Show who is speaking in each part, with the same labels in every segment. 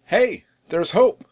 Speaker 1: Hey, there's hope!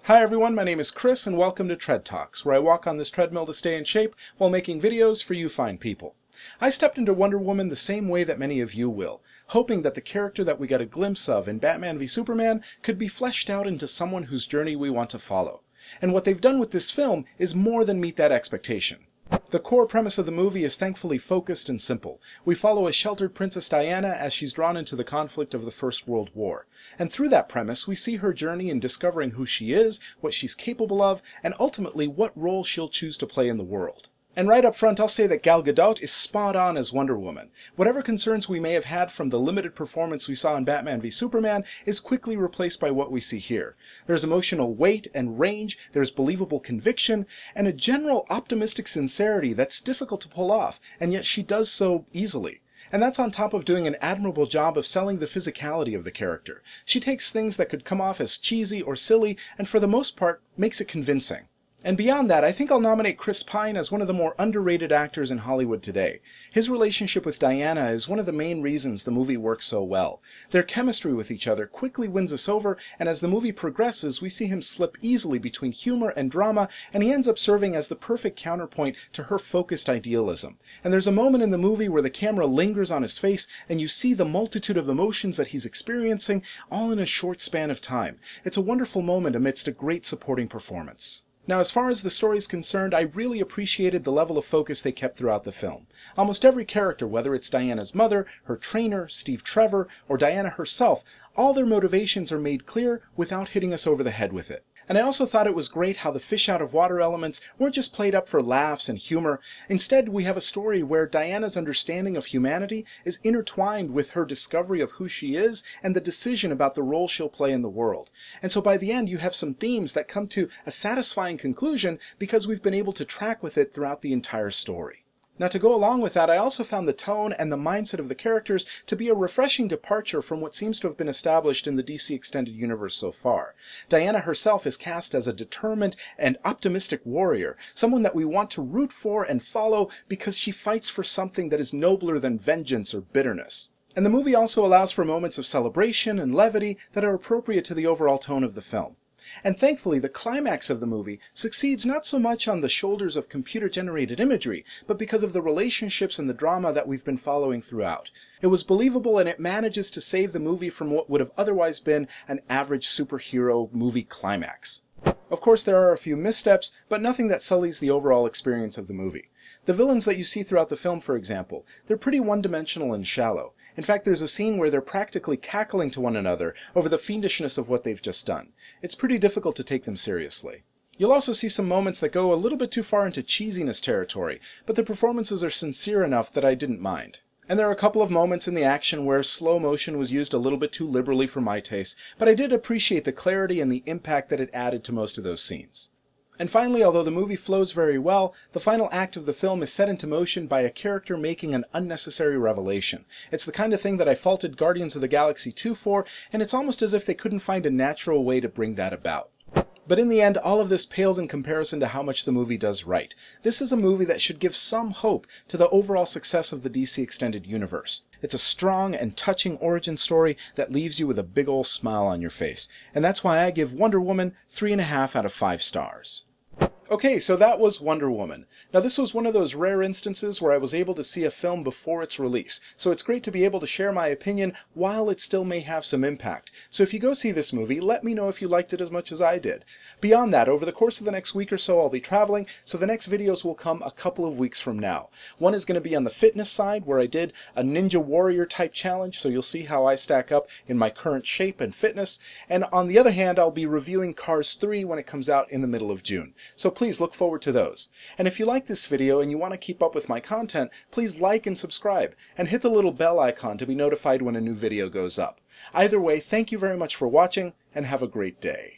Speaker 1: Hi everyone, my name is Chris and welcome to Tread Talks, where I walk on this treadmill to stay in shape while making videos for you fine people. I stepped into Wonder Woman the same way that many of you will, hoping that the character that we got a glimpse of in Batman v Superman could be fleshed out into someone whose journey we want to follow. And what they've done with this film is more than meet that expectation. The core premise of the movie is thankfully focused and simple. We follow a sheltered Princess Diana as she's drawn into the conflict of the First World War. And through that premise, we see her journey in discovering who she is, what she's capable of, and ultimately what role she'll choose to play in the world. And right up front, I'll say that Gal Gadot is spot on as Wonder Woman. Whatever concerns we may have had from the limited performance we saw in Batman v Superman is quickly replaced by what we see here. There's emotional weight and range, there's believable conviction, and a general optimistic sincerity that's difficult to pull off, and yet she does so easily. And that's on top of doing an admirable job of selling the physicality of the character. She takes things that could come off as cheesy or silly, and for the most part, makes it convincing. And beyond that, I think I'll nominate Chris Pine as one of the more underrated actors in Hollywood today. His relationship with Diana is one of the main reasons the movie works so well. Their chemistry with each other quickly wins us over, and as the movie progresses, we see him slip easily between humor and drama, and he ends up serving as the perfect counterpoint to her focused idealism. And there's a moment in the movie where the camera lingers on his face, and you see the multitude of emotions that he's experiencing, all in a short span of time. It's a wonderful moment amidst a great supporting performance. Now, as far as the story is concerned, I really appreciated the level of focus they kept throughout the film. Almost every character, whether it's Diana's mother, her trainer, Steve Trevor, or Diana herself, all their motivations are made clear without hitting us over the head with it. And I also thought it was great how the fish-out-of-water elements weren't just played up for laughs and humor. Instead, we have a story where Diana's understanding of humanity is intertwined with her discovery of who she is and the decision about the role she'll play in the world. And so by the end, you have some themes that come to a satisfying conclusion because we've been able to track with it throughout the entire story. Now, to go along with that, I also found the tone and the mindset of the characters to be a refreshing departure from what seems to have been established in the DC Extended Universe so far. Diana herself is cast as a determined and optimistic warrior, someone that we want to root for and follow because she fights for something that is nobler than vengeance or bitterness. And the movie also allows for moments of celebration and levity that are appropriate to the overall tone of the film. And thankfully, the climax of the movie succeeds not so much on the shoulders of computer-generated imagery, but because of the relationships and the drama that we've been following throughout. It was believable, and it manages to save the movie from what would have otherwise been an average superhero movie climax. Of course, there are a few missteps, but nothing that sullies the overall experience of the movie. The villains that you see throughout the film, for example, they're pretty one-dimensional and shallow. In fact, there's a scene where they're practically cackling to one another over the fiendishness of what they've just done. It's pretty difficult to take them seriously. You'll also see some moments that go a little bit too far into cheesiness territory, but the performances are sincere enough that I didn't mind. And there are a couple of moments in the action where slow motion was used a little bit too liberally for my taste, but I did appreciate the clarity and the impact that it added to most of those scenes. And finally, although the movie flows very well, the final act of the film is set into motion by a character making an unnecessary revelation. It's the kind of thing that I faulted Guardians of the Galaxy 2 for, and it's almost as if they couldn't find a natural way to bring that about. But in the end, all of this pales in comparison to how much the movie does right. This is a movie that should give some hope to the overall success of the DC Extended Universe. It's a strong and touching origin story that leaves you with a big ol' smile on your face. And that's why I give Wonder Woman 3.5 out of 5 stars. Okay, so that was Wonder Woman. Now, this was one of those rare instances where I was able to see a film before its release, so it's great to be able to share my opinion while it still may have some impact. So if you go see this movie, let me know if you liked it as much as I did. Beyond that, over the course of the next week or so, I'll be traveling, so the next videos will come a couple of weeks from now. One is going to be on the fitness side, where I did a Ninja Warrior type challenge, so you'll see how I stack up in my current shape and fitness. And on the other hand, I'll be reviewing Cars 3 when it comes out in the middle of June. So please look forward to those. And if you like this video and you want to keep up with my content, please like and subscribe, and hit the little bell icon to be notified when a new video goes up. Either way, thank you very much for watching, and have a great day.